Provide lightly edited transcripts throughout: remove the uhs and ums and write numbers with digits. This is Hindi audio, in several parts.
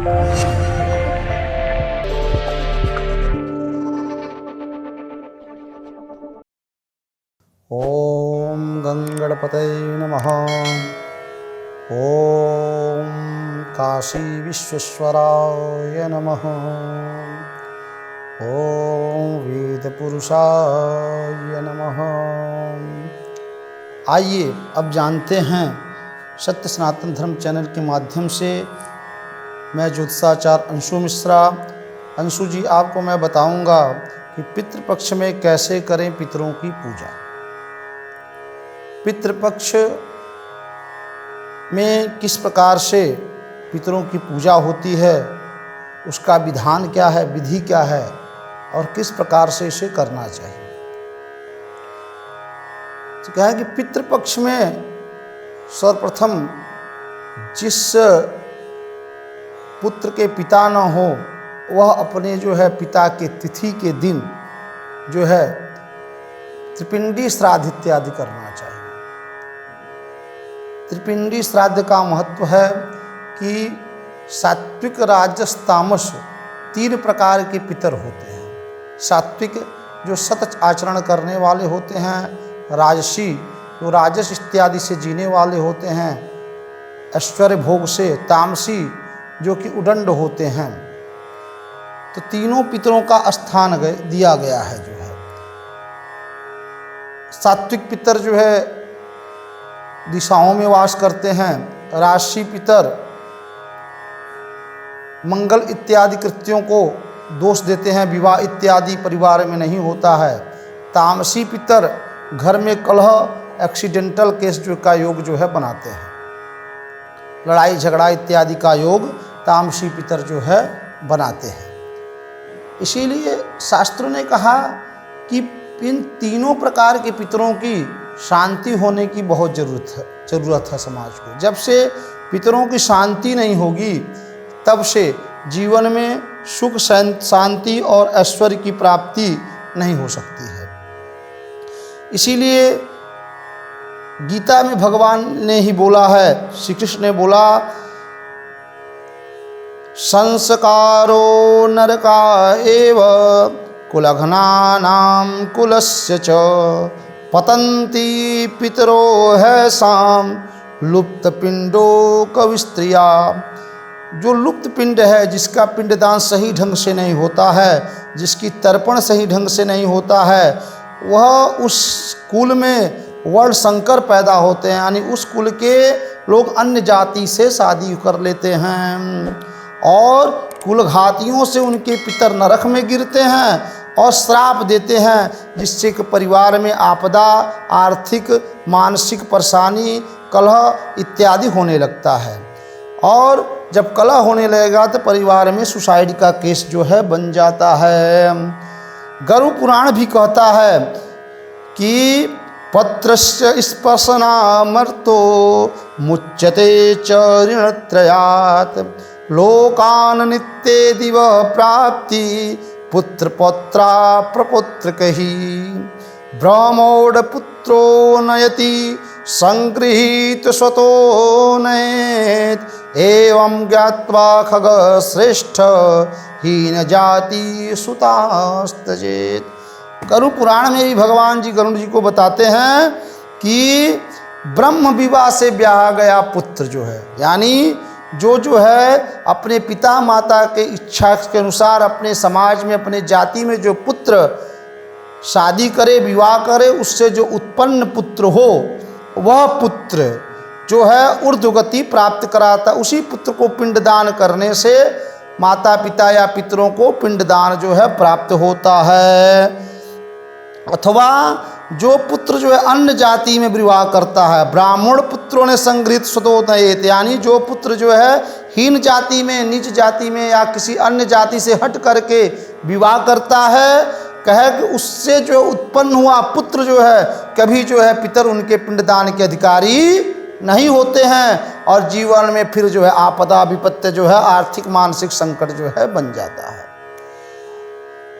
ओम गंगणपतये नमः। ओम काशी विश्वेश्वराय नमः। ओम वेद पुरुषाय नमः। आइए अब जानते हैं सत्य सनातन धर्म चैनल के माध्यम से मैं ज्योतिषाचार्य अंशु मिश्रा। अंशु जी, आपको मैं बताऊंगा कि पितृपक्ष में कैसे करें पितरों की पूजा। पितृपक्ष में किस प्रकार से पितरों की पूजा होती है, उसका विधान क्या है, विधि क्या है और किस प्रकार से इसे करना चाहिए। तो क्या है कि पितृपक्ष में सर्वप्रथम जिस पुत्र के पिता न हो वह अपने पिता के तिथि के दिन त्रिपिंडी श्राद्ध इत्यादि करना चाहिए। त्रिपिंडी श्राद्ध का महत्व है कि सात्विक, राजस, तामस 3 प्रकार के पितर होते हैं। सात्विक जो सत आचरण करने वाले होते हैं, राजसी जो राजस इत्यादि से जीने वाले होते हैं, ऐश्वर्य भोग से, तामसी जो कि उदंड होते हैं। तो तीनों पितरों का स्थान दिया गया है। सात्विक पितर दिशाओं में वास करते हैं। राजसी पितर मंगल इत्यादि कृत्यों को दोष देते हैं, विवाह इत्यादि परिवार में नहीं होता है। तामसी पितर घर में कलह, एक्सीडेंटल केस का योग बनाते हैं। लड़ाई झगड़ा इत्यादि का योग तामसी पितर बनाते हैं। इसीलिए शास्त्रों ने कहा कि इन तीनों प्रकार के पितरों की शांति होने की बहुत ज़रूरत है समाज को। जब से पितरों की शांति नहीं होगी तब से जीवन में सुख, शांति और ऐश्वर्य की प्राप्ति नहीं हो सकती है। इसीलिए गीता में भगवान ने ही बोला है, श्री कृष्ण ने बोला, संस्कारो नरका एव कुलघ्नानां कुलस्य च पतन्ति पितरो हैसां लुप्त पिंडो कविस्त्रिया। जो लुप्त पिंड है, जिसका पिंडदान सही ढंग से नहीं होता है, जिसकी तर्पण सही ढंग से नहीं होता है, वह उस कुल में वर्ण संकर पैदा होते हैं। यानी उस कुल के लोग अन्य जाति से शादी कर लेते हैं और कुलघातियों से उनके पितर नरक में गिरते हैं और श्राप देते हैं, जिससे कि परिवार में आपदा, आर्थिक, मानसिक परेशानी, कलह इत्यादि होने लगता है। और जब कलह होने लगेगा तो परिवार में सुसाइड का केस बन जाता है। गरुड़ पुराण भी कहता है कि पत्रस्य स्पर्शनामर्तो मुच्यते च ऋणत्रयात् लोकान नित्ये दिव प्राप्ति पुत्र पौत्रा प्रपुत्र कही ब्रह्मोड पुत्रो नयति संगृहीत स्वतो नयेत एवं ज्ञात्वा खग श्रेष्ठ हीन जाति सुतास्तजेत। गरुड़ पुराण में भी भगवान जी गरुड़ जी को बताते हैं कि ब्रह्म विवाह से ब्याह गया पुत्र यानी जो अपने पिता माता के इच्छा के अनुसार अपने समाज में, अपने जाति में जो पुत्र शादी करे, विवाह करे, उससे जो उत्पन्न पुत्र हो वह पुत्र ऊर्ध्वगति प्राप्त कराता। उसी पुत्र को पिंडदान करने से माता पिता या पितरों को पिंडदान प्राप्त होता है। अथवा जो पुत्र अन्य जाति में विवाह करता है, ब्राह्मण पुत्रों ने संगृहित स्वतोनयेत, यानी जो पुत्र हीन जाति में, नीच जाति में या किसी अन्य जाति से हट करके विवाह करता है, कहे कि उससे उत्पन्न हुआ पुत्र कभी पितर उनके पिंडदान के अधिकारी नहीं होते हैं और जीवन में फिर आपदा विपत्ति आर्थिक मानसिक संकट बन जाता है।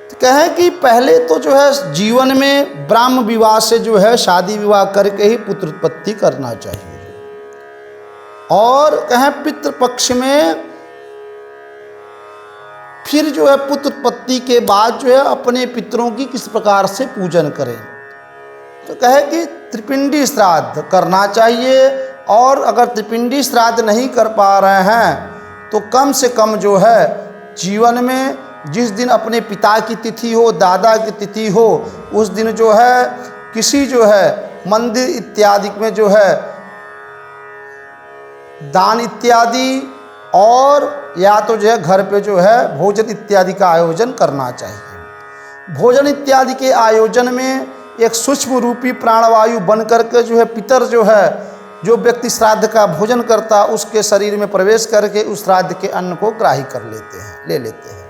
तो कहें कि पहले तो जीवन में ब्राह्म विवाह से शादी विवाह करके ही पुत्र उत्पत्ति करना चाहिए। और कहें पितृपक्ष में फिर जो है पुत्र उत्पत्ति के बाद जो है अपने पितरों की किस प्रकार से पूजन करें। तो कहे कि त्रिपिंडी श्राद्ध करना चाहिए, और अगर त्रिपिंडी श्राद्ध नहीं कर पा रहे हैं तो कम से कम जो है जीवन में जिस दिन अपने पिता की तिथि हो, दादा की तिथि हो, उस दिन जो है किसी जो है मंदिर इत्यादि में जो है दान इत्यादि, और या तो जो है घर पे जो है भोजन इत्यादि का आयोजन करना चाहिए। भोजन इत्यादि के आयोजन में एक सूक्ष्म रूपी प्राणवायु बन करके जो है पितर जो है, जो व्यक्ति श्राद्ध का भोजन करता उसके शरीर में प्रवेश करके उस श्राद्ध के अन्न को ग्राही कर लेते हैं, ले लेते हैं।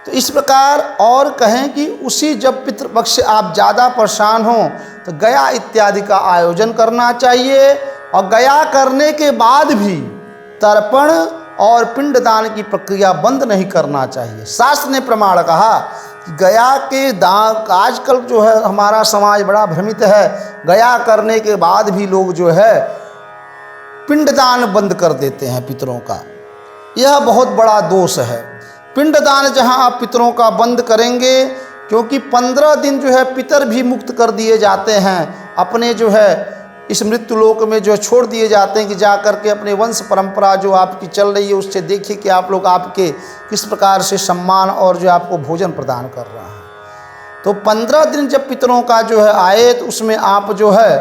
तो इस प्रकार और कहें कि उसी जब पितृपक्ष से आप ज़्यादा परेशान हों तो गया इत्यादि का आयोजन करना चाहिए, और गया करने के बाद भी तर्पण और पिंडदान की प्रक्रिया बंद नहीं करना चाहिए। शास्त्र ने प्रमाण कहा कि गया के दान, आजकल जो है हमारा समाज बड़ा भ्रमित है, गया करने के बाद भी लोग जो है पिंडदान बंद कर देते हैं पितरों का। यह बहुत बड़ा दोष है। पिंडदान जहां आप पितरों का बंद करेंगे, क्योंकि 15 दिन जो है पितर भी मुक्त कर दिए जाते हैं, अपने जो है इस मृत्यु लोक में जो छोड़ दिए जाते हैं कि जा कर के अपने वंश परंपरा जो आपकी चल रही है उससे देखिए कि आप लोग आपके किस प्रकार से सम्मान और जो आपको भोजन प्रदान कर रहा है। तो 15 दिन जब पितरों का जो है आए तो उसमें आप जो है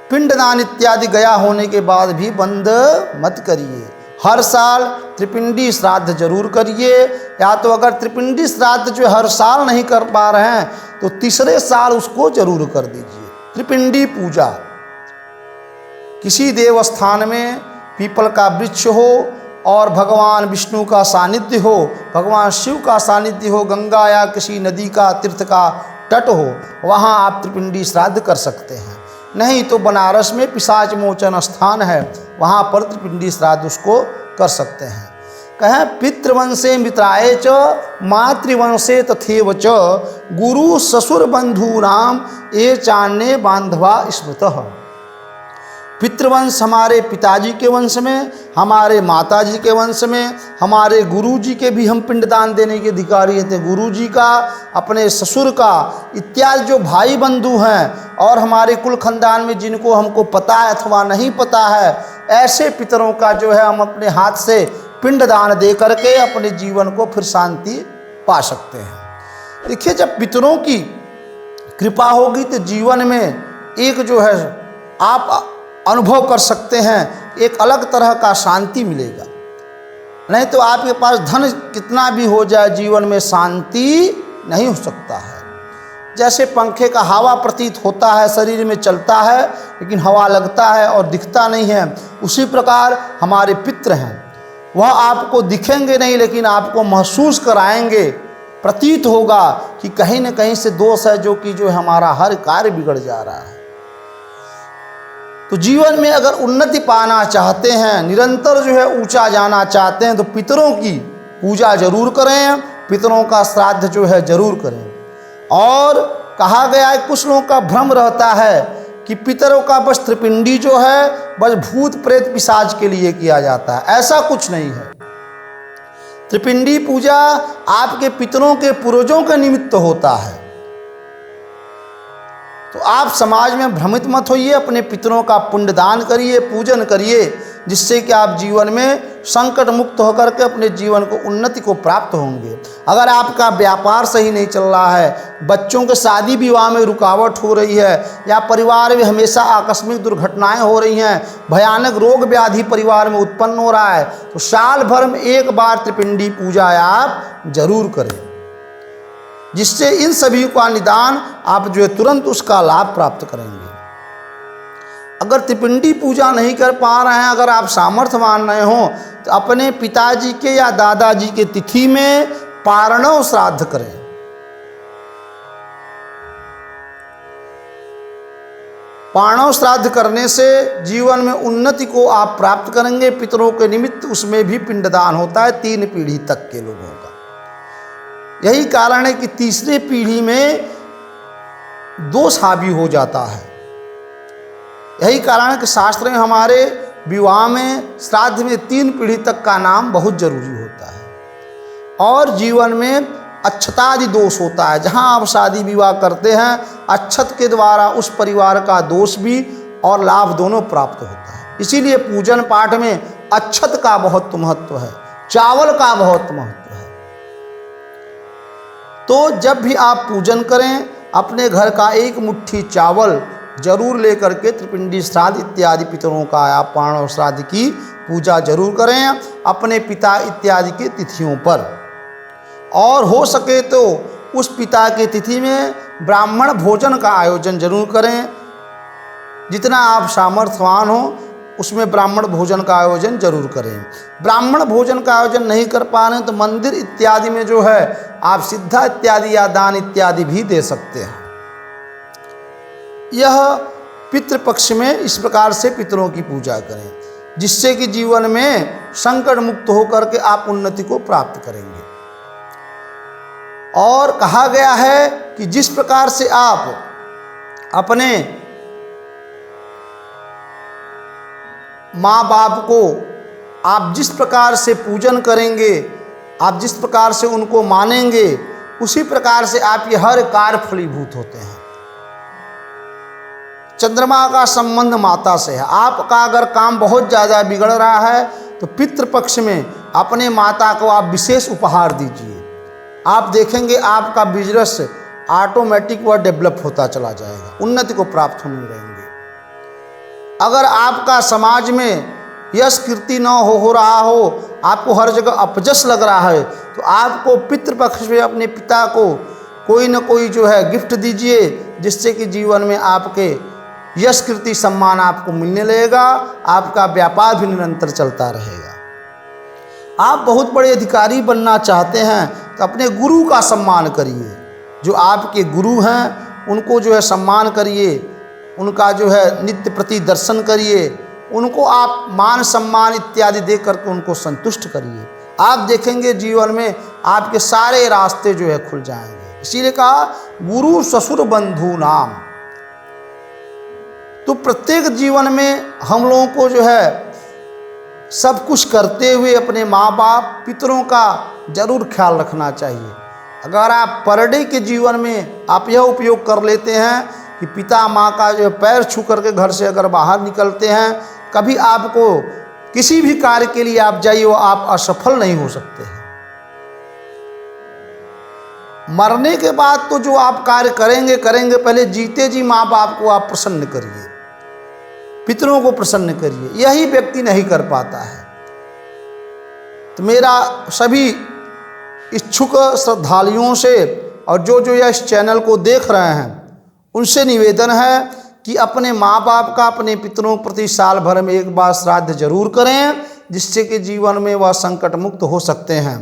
पिंडदान इत्यादि गया होने के बाद भी बंद मत करिए। हर साल त्रिपिंडी श्राद्ध जरूर करिए, या तो अगर त्रिपिंडी श्राद्ध जो हर साल नहीं कर पा रहे हैं तो तीसरे साल उसको जरूर कर दीजिए। त्रिपिंडी पूजा, किसी देव स्थान में पीपल का वृक्ष हो और भगवान विष्णु का सानिध्य हो, भगवान शिव का सानिध्य हो, गंगा या किसी नदी का तीर्थ का तट हो, वहाँ आप त्रिपिंडी श्राद्ध कर सकते हैं। नहीं तो बनारस में पिशाच मोचन स्थान है, वहाँ पर त्रिपिंडी श्राद्ध उसको कर सकते हैं। कहें पितृवंशे मित्राय च मातृवंशे तथैव च गुरु ससुर बंधूनाम ये चान्य बांधवा स्मृतः। पितृवंश हमारे पिताजी के वंश में, हमारे माताजी के वंश में, हमारे गुरुजी के भी हम पिंडदान देने के अधिकारी थे, गुरुजी का, अपने ससुर का इत्यादि जो भाई बंधु हैं, और हमारे कुल खानदान में जिनको हमको पता है अथवा नहीं पता है, ऐसे पितरों का जो है हम अपने हाथ से पिंडदान दे करके अपने जीवन को फिर शांति पा सकते हैं। देखिए, जब पितरों की कृपा होगी तो जीवन में एक जो है आप अनुभव कर सकते हैं, एक अलग तरह का शांति मिलेगा। नहीं तो आपके पास धन कितना भी हो जाए, जीवन में शांति नहीं हो सकता है। जैसे पंखे का हवा प्रतीत होता है, शरीर में चलता है लेकिन हवा लगता है और दिखता नहीं है, उसी प्रकार हमारे पितृ हैं, वह आपको दिखेंगे नहीं लेकिन आपको महसूस कराएंगे, प्रतीत होगा कि कहीं न कहीं से दोष है जो कि हमारा हर कार्य बिगड़ जा रहा है। तो जीवन में अगर उन्नति पाना चाहते हैं, निरंतर जो है ऊंचा जाना चाहते हैं, तो पितरों की पूजा जरूर करें, पितरों का श्राद्ध जो है जरूर करें। और कहा गया है, कुछ लोगों का भ्रम रहता है कि पितरों का बस त्रिपिंडी जो है बस भूत प्रेत पिशाच के लिए किया जाता है। ऐसा कुछ नहीं है। त्रिपिंडी पूजा आपके पितरों के पूर्वजों के निमित्त होता है। तो आप समाज में भ्रमित मत होइए, अपने पितरों का पुण्यदान करिए, पूजन करिए, जिससे कि आप जीवन में संकट मुक्त होकर के अपने जीवन को उन्नति को प्राप्त होंगे। अगर आपका व्यापार सही नहीं चल रहा है, बच्चों के शादी विवाह में रुकावट हो रही है, या परिवार में हमेशा आकस्मिक दुर्घटनाएं हो रही हैं, भयानक रोग व्याधि परिवार में उत्पन्न हो रहा है, तो साल भर में एक बार त्रिपिंडी पूजा आप जरूर करें, जिससे इन सभी का निदान आप जो है तुरंत उसका लाभ प्राप्त करेंगे। अगर त्रिपिंडी पूजा नहीं कर पा रहे हैं, अगर आप सामर्थ्यवान नहीं हो, तो अपने पिताजी के या दादाजी के तिथि में पारणव श्राद्ध करें। पारणव श्राद्ध करने से जीवन में उन्नति को आप प्राप्त करेंगे। पितरों के निमित्त उसमें भी पिंडदान होता है 3 पीढ़ी तक के लोगों का। यही कारण है कि तीसरे पीढ़ी में दोष हावी हो जाता है। यही कारण है कि शास्त्र में हमारे विवाह में, श्राद्ध में 3 पीढ़ी तक का नाम बहुत जरूरी होता है। और जीवन में अक्षतादि दोष होता है। जहाँ आप शादी विवाह करते हैं, अक्षत के द्वारा उस परिवार का दोष भी और लाभ दोनों प्राप्त होता है। इसीलिए पूजन पाठ में अक्षत का बहुत महत्व है, चावल का बहुत महत्व है। तो जब भी आप पूजन करें, अपने घर का 1 मुट्ठी चावल जरूर लेकर के त्रिपिंडी श्राद्ध इत्यादि पितरों का या पारण और श्राद्ध की पूजा जरूर करें अपने पिता इत्यादि की तिथियों पर। और हो सके तो उस पिता की तिथि में ब्राह्मण भोजन का आयोजन जरूर करें। जितना आप सामर्थ्यवान हो उसमें ब्राह्मण भोजन का आयोजन जरूर करें। ब्राह्मण भोजन का आयोजन नहीं कर पा रहे हैं तो मंदिर इत्यादि में जो है आप सिद्धा इत्यादि या दान इत्यादि भी दे सकते हैं। यह पितृपक्ष में इस प्रकार से पितरों की पूजा करें, जिससे कि जीवन में संकट मुक्त होकर के आप उन्नति को प्राप्त करेंगे। और कहा गया है कि जिस प्रकार से आप अपने माँ बाप को आप जिस प्रकार से पूजन करेंगे, आप जिस प्रकार से उनको मानेंगे, उसी प्रकार से आपके हर कार्य फलीभूत होते हैं। चंद्रमा का संबंध माता से है। आपका अगर काम बहुत ज़्यादा बिगड़ रहा है तो पितृपक्ष में अपने माता को आप विशेष उपहार दीजिए। आप देखेंगे आपका बिजनेस ऑटोमेटिक व डेवलप होता चला जाएगा, उन्नति को प्राप्त होने रहेंगे। अगर आपका समाज में यश कीर्ति न हो रहा हो, आपको हर जगह अपजस लग रहा है, तो आपको पितृपक्ष में अपने पिता को कोई न कोई जो है गिफ्ट दीजिए, जिससे कि जीवन में आपके यश कीर्ति सम्मान आपको मिलने लगेगा, आपका व्यापार भी निरंतर चलता रहेगा। आप बहुत बड़े अधिकारी बनना चाहते हैं तो अपने गुरु का सम्मान करिए। जो आपके गुरु हैं उनको जो है सम्मान करिए, उनका जो है नित्य प्रति दर्शन करिए, उनको आप मान सम्मान इत्यादि दे करके उनको संतुष्ट करिए। आप देखेंगे जीवन में आपके सारे रास्ते जो है खुल जाएंगे। इसीलिए कहा गुरु ससुर बंधु नाम। तो प्रत्येक जीवन में हम लोगों को जो है सब कुछ करते हुए अपने माँ बाप पितरों का जरूर ख्याल रखना चाहिए। अगर आप पर डे के जीवन में आप यह उपयोग कर लेते हैं कि पिता माँ का जो पैर छू करके घर से अगर बाहर निकलते हैं, कभी आपको किसी भी कार्य के लिए आप जाइए वो आप असफल नहीं हो सकते हैं। मरने के बाद तो जो आप कार्य करेंगे, पहले जीते जी माँ बाप को आप प्रसन्न करिए, पितरों को प्रसन्न करिए। यही व्यक्ति नहीं कर पाता है। तो मेरा सभी इच्छुक श्रद्धालुओं से और जो यह इस चैनल को देख रहे हैं उनसे निवेदन है कि अपने माँ बाप का, अपने पितरों के प्रति साल भर में एक बार श्राद्ध जरूर करें, जिससे कि जीवन में वह संकट मुक्त हो सकते हैं।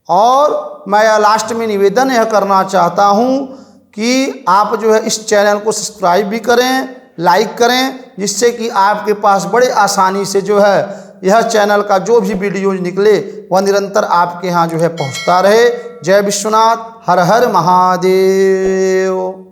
और मैं लास्ट में निवेदन यह करना चाहता हूँ कि आप जो है इस चैनल को सब्सक्राइब भी करें, लाइक करें, जिससे कि आपके पास बड़े आसानी से जो है यह चैनल का जो भी वीडियो निकले वह निरंतर आपके यहाँ जो है पहुँचता रहे। जय विश्वनाथ, हर हर महादेव।